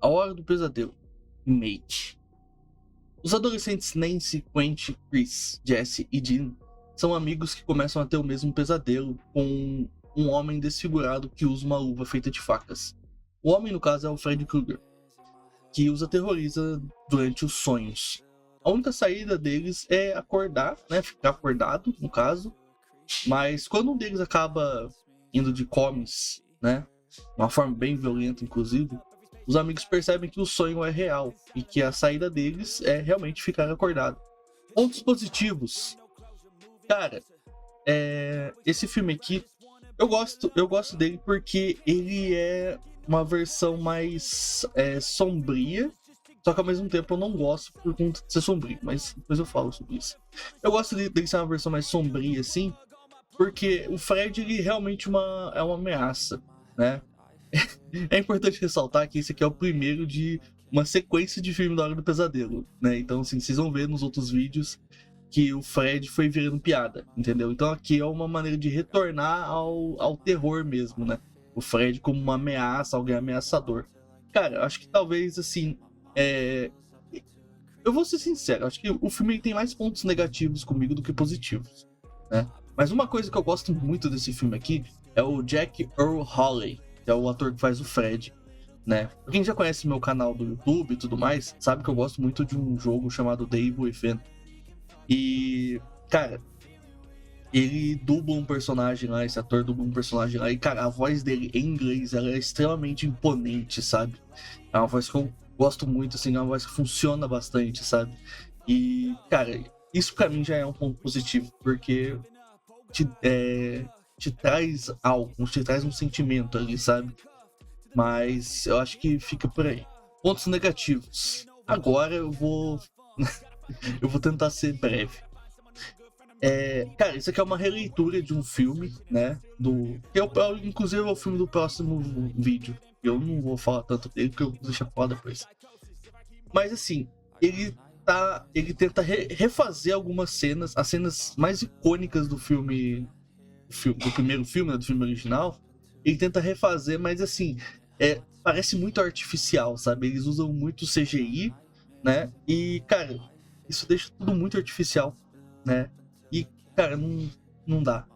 A Hora do Pesadelo Remake. Os adolescentes Nancy, Quentin, Chris, Jesse e Jean são amigos que começam a ter o mesmo pesadelo com um homem desfigurado que usa uma luva feita de facas. O homem, no caso, é o Freddy Krueger, que os aterroriza durante os sonhos. A única saída deles é acordar, né? Ficar acordado, no caso. Mas quando um deles acaba indo de comes, né? De uma forma bem violenta, inclusive, os amigos percebem que o sonho é real e que a saída deles é realmente ficar acordado. Pontos positivos. Cara, esse filme aqui, eu gosto dele porque ele é uma versão mais sombria, só que ao mesmo tempo eu não gosto por conta de ser sombrio, mas depois eu falo sobre isso. Eu gosto dele ser uma versão mais sombria, assim, porque o Fred, ele realmente é uma ameaça, né? É importante ressaltar que esse aqui é o primeiro de uma sequência de filme da Hora do Pesadelo, né? Então, assim, vocês vão ver nos outros vídeos que o Fred foi virando piada, entendeu? Então aqui é uma maneira de retornar ao terror mesmo, né? O Fred como uma ameaça, alguém ameaçador. Cara, eu acho que talvez, assim, eu vou ser sincero, acho que o filme tem mais pontos negativos comigo do que positivos, né? Mas uma coisa que eu gosto muito desse filme aqui é o Jack Earl Haley, que é o ator que faz o Fred, né? Pra quem já conhece meu canal do YouTube e tudo mais, sabe que eu gosto muito de um jogo chamado The Evil Within. E, cara, ele dubla um personagem lá, esse ator dubla um personagem lá, e, cara, a voz dele em inglês, ela é extremamente imponente, sabe? É uma voz que eu gosto muito, assim, é uma voz que funciona bastante, sabe? E, cara, isso pra mim já é um ponto positivo, porque te traz algo, te traz um sentimento ali, sabe? Mas eu acho que fica por aí. Pontos negativos. Agora eu vou eu vou tentar ser breve. Cara, isso aqui é uma releitura de um filme, né? Inclusive é o filme do próximo vídeo. Eu não vou falar tanto dele, porque eu vou deixar pra falar depois. Mas assim, ele tenta refazer algumas cenas, as cenas mais icônicas do filme, do primeiro filme, né, do filme original. Ele tenta refazer, mas assim, parece muito artificial, sabe? Eles usam muito CGI, né? E, cara, isso deixa tudo muito artificial, né? E, cara, não dá,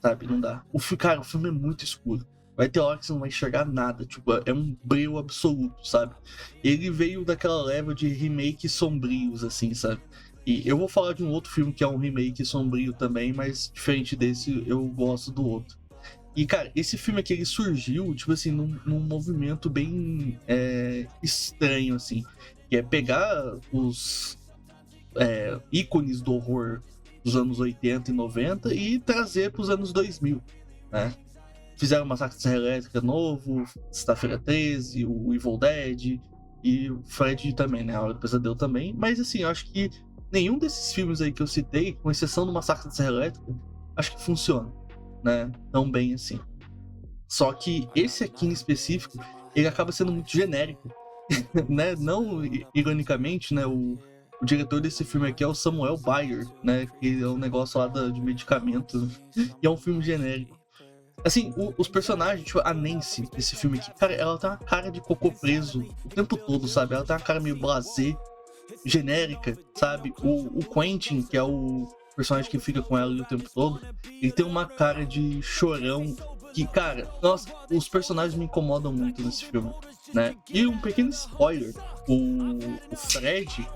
sabe? Não dá. Cara, o filme é muito escuro. Vai ter hora que você não vai enxergar nada. Tipo, é um breu absoluto, sabe? Ele veio daquela leva de remakes sombrios, assim, sabe? E eu vou falar de um outro filme que é um remake sombrio também, mas diferente desse, eu gosto do outro. E, cara, esse filme aqui, ele surgiu, tipo assim, num movimento bem estranho, assim. Que é pegar os ícones do horror dos anos 80 e 90 e trazer para os anos 2000, né? Fizeram Massacre de Serra Elétrica novo, Sexta-feira 13, o Evil Dead e o Fred também, né? A Hora do Pesadelo também. Mas, assim, eu acho que nenhum desses filmes aí que eu citei, com exceção do Massacre de Serra Elétrica, acho que funciona, né? Tão bem assim. Só que esse aqui em específico, ele acaba sendo muito genérico, né? Não ironicamente, né? O diretor desse filme aqui é o Samuel Bayer, né? Que é um negócio lá de medicamento. E é um filme genérico. Assim, os personagens, tipo, a Nancy desse filme aqui, cara, ela tem uma cara de cocô preso o tempo todo, sabe? Ela tem uma cara meio blasé, genérica, sabe? O Quentin, que é o personagem que fica com ela o tempo todo, ele tem uma cara de chorão que, cara, nossa, os personagens me incomodam muito nesse filme, né? E um pequeno spoiler, o Fred,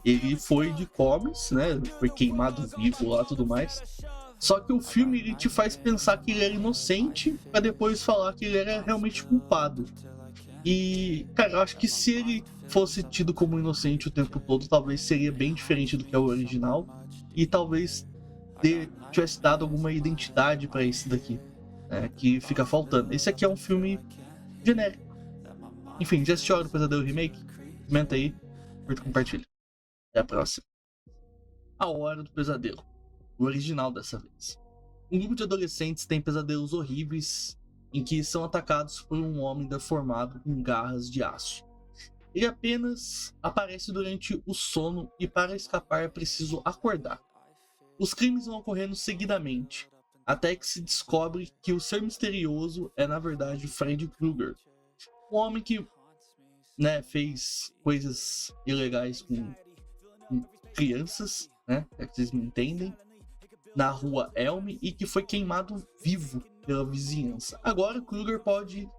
ele foi de comes, né? Foi queimado vivo lá e tudo mais. Só que o filme, ele te faz pensar que ele era inocente pra depois falar que ele era realmente culpado. E, cara, eu acho que se ele fosse tido como inocente o tempo todo, talvez seria bem diferente do que é o original. E talvez tivesse dado alguma identidade pra esse daqui, né, que fica faltando. Esse aqui é um filme genérico. Enfim, já assistiu a Hora do Pesadelo Remake? Comenta aí, curta e compartilha. Até a próxima. A Hora do Pesadelo. O original dessa vez. Um grupo de adolescentes tem pesadelos horríveis em que são atacados por um homem deformado com garras de aço. Ele apenas aparece durante o sono e para escapar é preciso acordar. Os crimes vão ocorrendo seguidamente, até que se descobre que o ser misterioso é na verdade Freddy Krueger, um homem que né, fez coisas ilegais com crianças, né, é que vocês me entendem, na rua Elm, e que foi queimado vivo pela vizinhança. Agora Krueger pode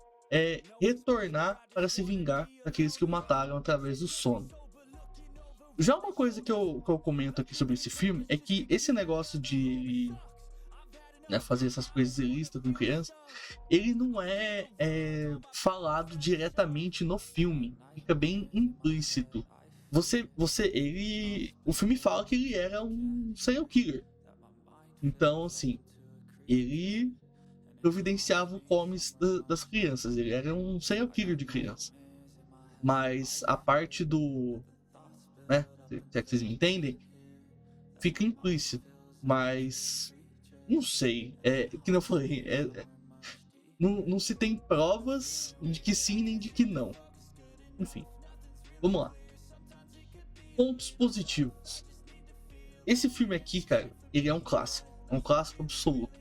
retornar para se vingar daqueles que o mataram através do sono. Já uma coisa que eu comento aqui sobre esse filme é que esse negócio de, né, fazer essas coisas ilícitas com criança, ele não é falado diretamente no filme, fica bem implícito. O filme fala que ele era um serial killer. Então, assim, ele providenciava o comes das crianças, ele era um serial killer de criança. Mas a parte do, né, se é que vocês me entendem, fica implícito. Mas não sei, que eu falei, não se tem provas de que sim nem de que não. Enfim, vamos lá. Pontos positivos. Esse filme aqui, cara, ele é um clássico absoluto.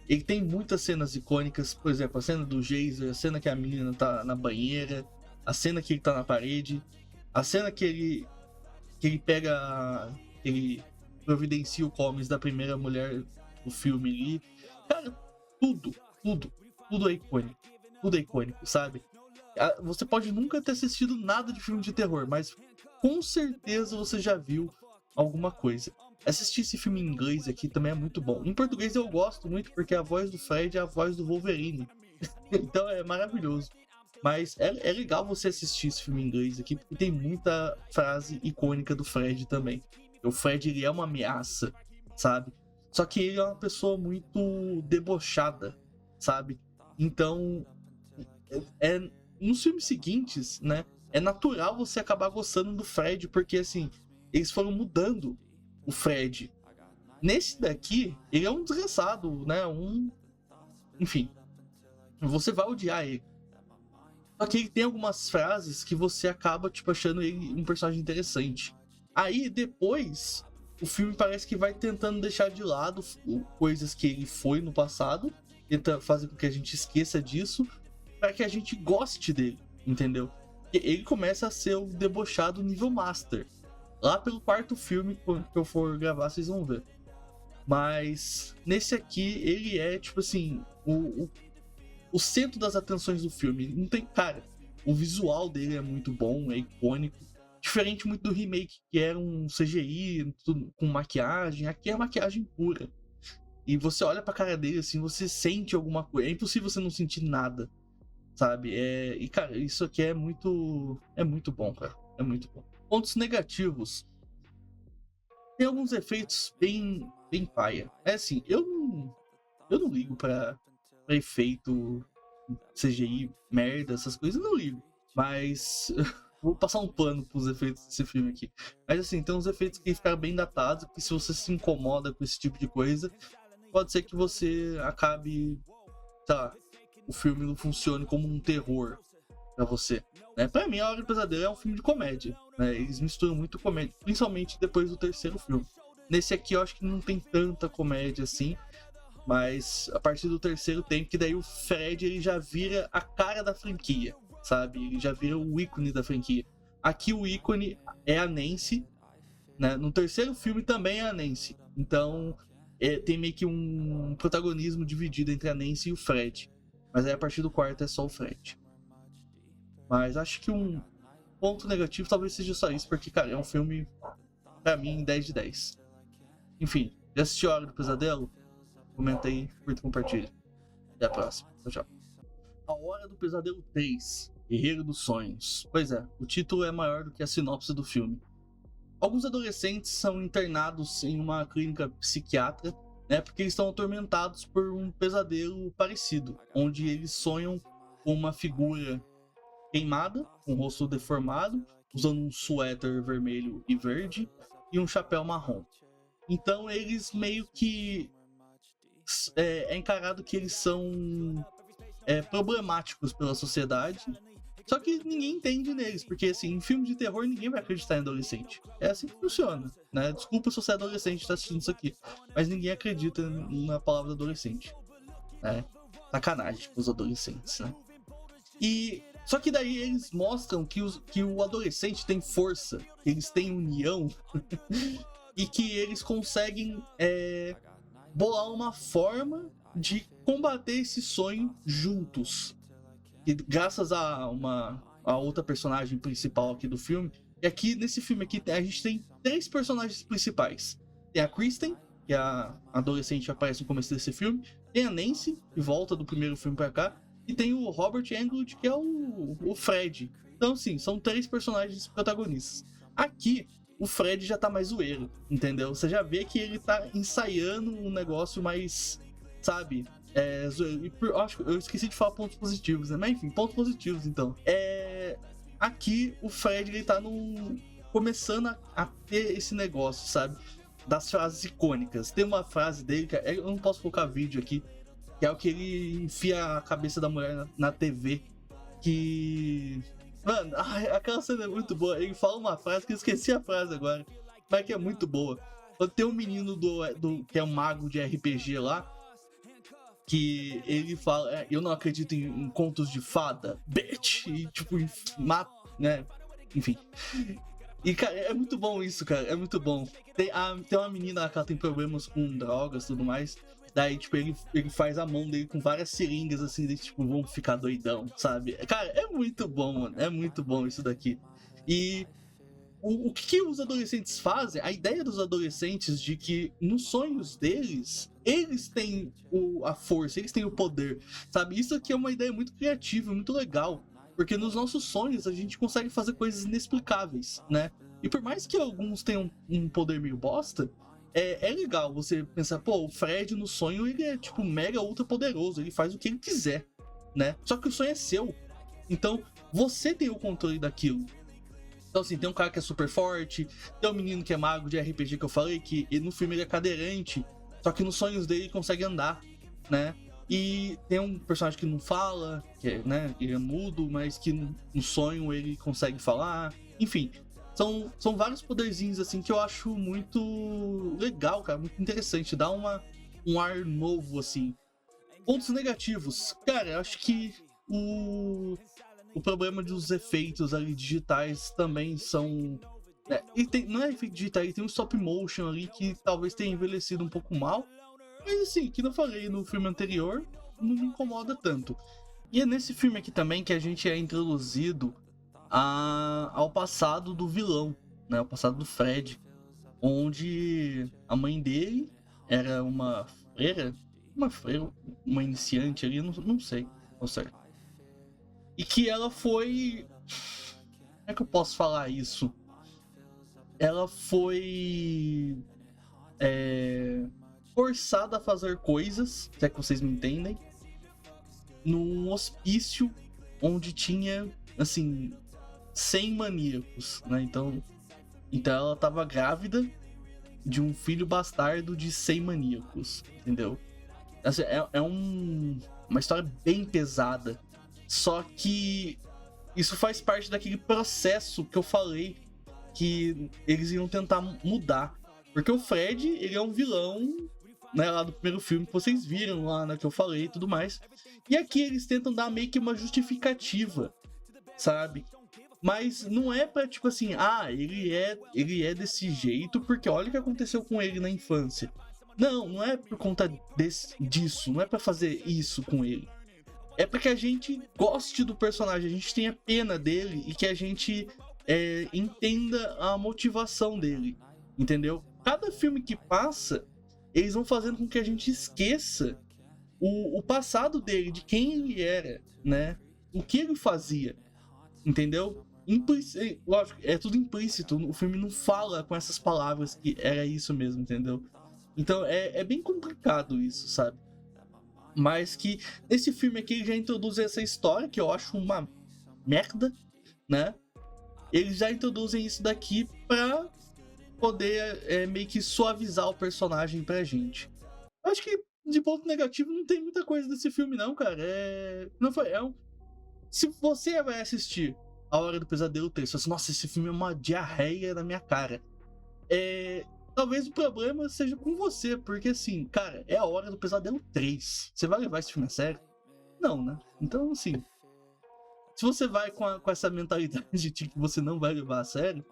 Ele tem muitas cenas icônicas, por exemplo, a cena do Jason, a cena que a menina tá na banheira, a cena que ele tá na parede, a cena que ele pega, ele providencia o comes da primeira mulher do filme ali. Cara, tudo é icônico. Tudo é icônico, sabe? Você pode nunca ter assistido nada de filme de terror, mas com certeza você já viu alguma coisa. Assistir esse filme em inglês aqui também é muito bom. Em português eu gosto muito porque a voz do Fred é a voz do Wolverine. Então é maravilhoso. Mas é legal você assistir esse filme em inglês aqui, porque tem muita frase icônica do Fred também. O Fred, ele é uma ameaça, sabe? Só que ele é uma pessoa muito debochada, sabe? Então, nos filmes seguintes, né? É natural você acabar gostando do Fred, porque, assim, eles foram mudando o Fred. Nesse daqui, ele é um desgraçado, né? Enfim, você vai odiar ele. Só que ele tem algumas frases que você acaba, tipo, achando ele um personagem interessante. Aí, depois, o filme parece que vai tentando deixar de lado coisas que ele foi no passado, tenta fazer com que a gente esqueça disso, para que a gente goste dele, entendeu? E ele começa a ser o debochado nível master. Lá pelo quarto filme que eu for gravar, vocês vão ver. Mas, nesse aqui, ele é, tipo assim, o centro das atenções do filme. Não tem, cara, o visual dele é muito bom, é icônico. Diferente muito do remake, que era um CGI tudo, com maquiagem. Aqui é maquiagem pura. E você olha pra cara dele assim, você sente alguma coisa. É impossível você não sentir nada, sabe? E, cara, isso aqui é muito bom, cara. É muito bom. Pontos negativos. Tem alguns efeitos bem paia. É assim, eu não ligo pra efeito CGI, merda, essas coisas, eu não ligo. Mas vou passar um pano pros efeitos desse filme aqui. Mas assim, tem uns efeitos que ficaram bem datados, que se você se incomoda com esse tipo de coisa, pode ser que você acabe, tá, o filme não funcione como um terror pra você, né? Pra mim, A Hora do Pesadelo é um filme de comédia, né? Eles misturam muito comédia, principalmente depois do terceiro filme. Nesse aqui eu acho que não tem tanta comédia assim, mas a partir do terceiro tem, que daí o Fred ele já vira a cara da franquia, sabe? Ele já vira o ícone da franquia. Aqui o ícone é a Nancy, né? No terceiro filme também é a Nancy. Então tem meio que um protagonismo dividido entre a Nancy e o Fred. Mas aí a partir do quarto é só o Fred. Mas acho que um ponto negativo talvez seja só isso, porque, cara, é um filme, pra mim, 10 de 10. Enfim, já assistiu A Hora do Pesadelo? Comenta aí, curta e compartilha. Até a próxima. Tchau, tchau. A Hora do Pesadelo 3, Guerreiro dos Sonhos. Pois é, o título é maior do que a sinopse do filme. Alguns adolescentes são internados em uma clínica psiquiátrica, né, porque eles estão atormentados por um pesadelo parecido, onde eles sonham com uma figura queimada, com o rosto deformado, usando um suéter vermelho e verde e um chapéu marrom. Então eles meio que é encarado que eles são problemáticos pela sociedade, só que ninguém entende neles, porque assim, em filme de terror ninguém vai acreditar em adolescente. É assim que funciona, né? Desculpa se você é adolescente e tá assistindo isso aqui, mas ninguém acredita na palavra adolescente, né? Sacanagem com os adolescentes, né? E Só que daí eles mostram que o adolescente tem força, eles têm união e que eles conseguem bolar uma forma de combater esse sonho juntos. E graças a outra personagem principal aqui do filme. E aqui, nesse filme aqui, a gente tem 3 personagens principais. Tem a Kristen, que é a adolescente que aparece no começo desse filme. Tem a Nancy, que volta do primeiro filme pra cá. E tem o Robert Englund, que é o Fred. Então, sim, são 3 personagens protagonistas. Aqui, o Fred já tá mais zoeiro, entendeu? Você já vê que ele tá ensaiando um negócio mais, sabe... acho que eu esqueci de falar pontos positivos, né? Mas enfim, pontos positivos, então. Aqui, o Fred, ele tá começando a ter esse negócio, sabe? Das frases icônicas. Tem uma frase dele, que eu não posso colocar vídeo aqui, que é o que ele enfia a cabeça da mulher na TV. Que... Mano, aquela cena é muito boa. Ele fala uma frase que eu esqueci a frase agora, mas que é muito boa. Tem um menino que é um mago de RPG lá, que ele fala, eu não acredito em contos de fada, bitch, e tipo, mata, né? Enfim. E, cara, é muito bom isso, cara, é muito bom. Tem uma menina que ela tem problemas com drogas e tudo mais. Daí, tipo, ele faz a mão dele com várias seringas, assim, de, tipo, vamos ficar doidão, sabe? Cara, é muito bom, mano. É muito bom isso daqui. E o que os adolescentes fazem, a ideia dos adolescentes de que nos sonhos deles, eles têm a força, eles têm o poder, sabe? Isso aqui é uma ideia muito criativa, muito legal. Porque nos nossos sonhos a gente consegue fazer coisas inexplicáveis, né? E por mais que alguns tenham um poder meio bosta, é legal você pensar, pô, o Fred no sonho ele é tipo mega ultra poderoso, ele faz o que ele quiser, né? Só que o sonho é seu. Então você tem o controle daquilo. Então assim, tem um cara que é super forte, tem um menino que é mago de RPG que eu falei, que no filme ele é cadeirante, só que nos sonhos dele ele consegue andar, né? E tem um personagem que não fala, que né, ele é mudo, mas que no sonho ele consegue falar. Enfim, são vários poderzinhos assim que eu acho muito legal, cara, muito interessante, dá um ar novo assim. Pontos negativos, cara, eu acho que o problema dos efeitos ali digitais também são... não é efeito digital, tem um stop motion ali que talvez tenha envelhecido um pouco mal. Mas assim, que eu falei no filme anterior, não me incomoda tanto. E é nesse filme aqui também que a gente é introduzido ao passado do vilão, né? O passado do Fred. Onde a mãe dele era uma freira, uma iniciante ali, não sei ao certo. E que ela foi... Como é que eu posso falar isso? Ela foi... forçada a fazer coisas, se é que vocês me entendem, num hospício onde tinha, assim, 100 maníacos, né? Então ela tava grávida de um filho bastardo de 100 maníacos, entendeu? Assim, uma história bem pesada. Só que isso faz parte daquele processo que eu falei que eles iam tentar mudar. Porque o Fred, ele é um vilão, né, lá do primeiro filme que vocês viram lá, né, que eu falei e tudo mais. E aqui eles tentam dar meio que uma justificativa, sabe? Mas não é pra, tipo assim, ele é desse jeito porque olha o que aconteceu com ele na infância. Não é por conta disso, não é pra fazer isso com ele. É pra que a gente goste do personagem, a gente tenha pena dele e que a gente entenda a motivação dele, entendeu? Cada filme que passa, eles vão fazendo com que a gente esqueça o passado dele, de quem ele era, né? O que ele fazia, entendeu? Lógico, é tudo implícito, o filme não fala com essas palavras que era isso mesmo, entendeu? Então é bem complicado isso, sabe? Mas que nesse filme aqui ele já introduz essa história, que eu acho uma merda, né? Eles já introduzem isso daqui pra poder meio que suavizar o personagem pra gente. Eu acho que de ponto negativo não tem muita coisa desse filme não, cara. Não foi, se você vai assistir A Hora do Pesadelo 3, você fala assim, nossa, esse filme é uma diarreia na minha cara. Talvez o problema seja com você, porque assim, cara, é A Hora do Pesadelo 3. Você vai levar esse filme a sério? Não, né? Então, assim, se você vai com essa mentalidade de que você não vai levar a sério,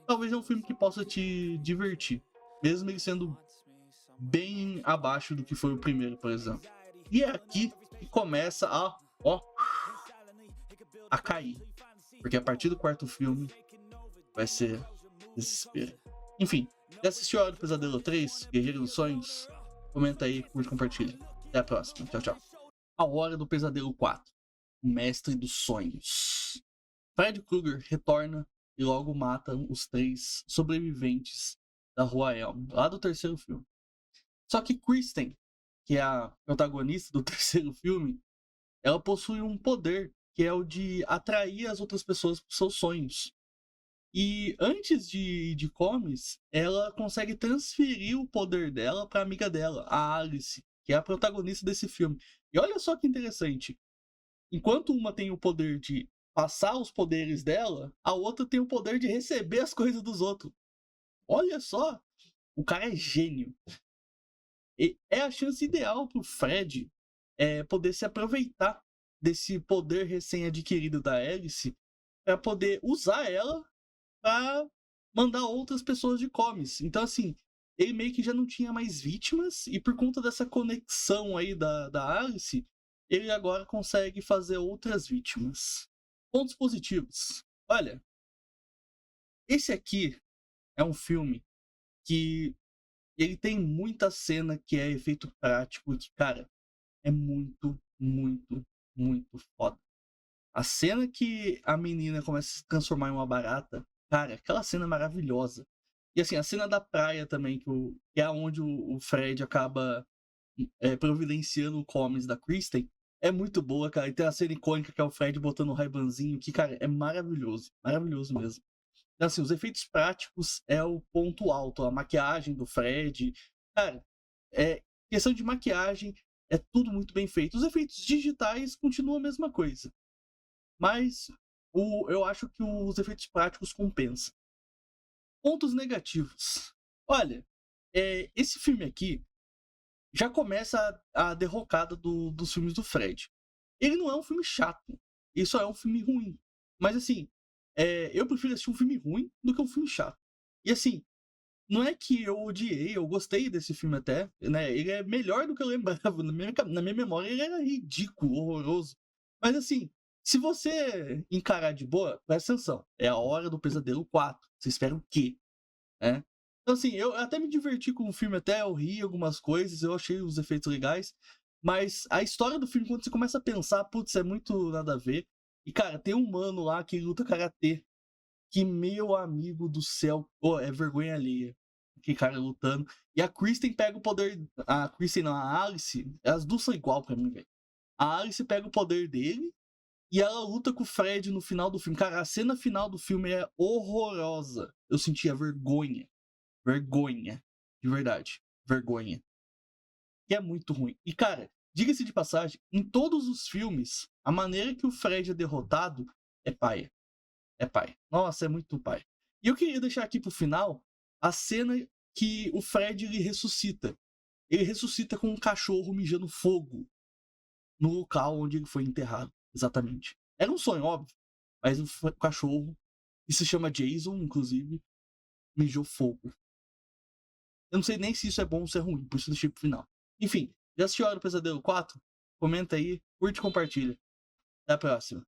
talvez é um filme que possa te divertir. Mesmo ele sendo bem abaixo do que foi o primeiro, por exemplo. E é aqui que começa a cair. Porque a partir do quarto filme vai ser desespero. Enfim, já assistiu A Hora do Pesadelo 3, Guerreiro dos Sonhos? Comenta aí, curte, compartilha. Até a próxima. Tchau, tchau. A Hora do Pesadelo 4, o Mestre dos Sonhos. Fred Krueger retorna e logo mata os 3 sobreviventes da Rua Elm, lá do terceiro filme. Só que Kristen, que é a protagonista do terceiro filme, ela possui um poder que é o de atrair as outras pessoas para seus sonhos. E antes de Comes, ela consegue transferir o poder dela para a amiga dela, a Alice, que é a protagonista desse filme. E olha só que interessante. Enquanto uma tem o poder de passar os poderes dela, a outra tem o poder de receber as coisas dos outros. Olha só, o cara é gênio. E é a chance ideal pro Fred poder se aproveitar desse poder recém-adquirido da Alice para poder usar ela para mandar outras pessoas de Comes. Então, assim, ele meio que já não tinha mais vítimas, e por conta dessa conexão aí da Alice, ele agora consegue fazer outras vítimas. Pontos positivos. Olha, esse aqui é um filme que ele tem muita cena que é efeito prático e que, cara, é muito, muito, muito foda. A cena que a menina começa a se transformar em uma barata, cara, aquela cena é maravilhosa. E assim, a cena da praia também, que é onde o Fred acaba providenciando o Comes da Kristen, é muito boa, cara. E tem a cena icônica que é o Fred botando o Ray-Banzinho, que, cara, é maravilhoso. Maravilhoso mesmo. Então, assim, os efeitos práticos é o ponto alto. A maquiagem do Fred. Cara, questão de maquiagem, é tudo muito bem feito. Os efeitos digitais continuam a mesma coisa. Mas eu acho que os efeitos práticos compensam. Pontos negativos. Olha, esse filme aqui já começa a derrocada dos filmes do Fred. Ele não é um filme chato. Ele só é um filme ruim. Mas assim, eu prefiro assistir um filme ruim do que um filme chato. E assim, não é que eu odiei, eu gostei desse filme até, né? Ele é melhor do que eu lembrava. Na minha memória, ele era ridículo, horroroso. Mas assim, se você encarar de boa, presta atenção. É A Hora do Pesadelo 4. Você espera o quê? Então, assim, eu até me diverti com o filme, até eu ri algumas coisas, eu achei os efeitos legais. Mas a história do filme, quando você começa a pensar, putz, é muito nada a ver. E, cara, tem um mano lá que luta karatê. Que, meu amigo do céu, é vergonha alheia. Que cara lutando. E a Kristen pega o poder. A Kristen não, a Alice. As duas são igual pra mim, velho. A Alice pega o poder dele. E ela luta com o Fred no final do filme. Cara, a cena final do filme é horrorosa. Eu sentia vergonha. Vergonha. De verdade. Vergonha. Que é muito ruim. E, cara, diga-se de passagem, em todos os filmes, a maneira que o Fred é derrotado é paia. É pai. Nossa, é muito pai. E eu queria deixar aqui pro final a cena que o Fred ele ressuscita. Ele ressuscita com um cachorro mijando fogo no local onde ele foi enterrado. Exatamente. Era um sonho, óbvio. Mas o cachorro, que se chama Jason, inclusive, mijou fogo. Eu não sei nem se isso é bom ou se é ruim, por isso deixei pro final. Enfim, já assistiu A Hora do Pesadelo 4? Comenta aí, curte e compartilha. Até a próxima.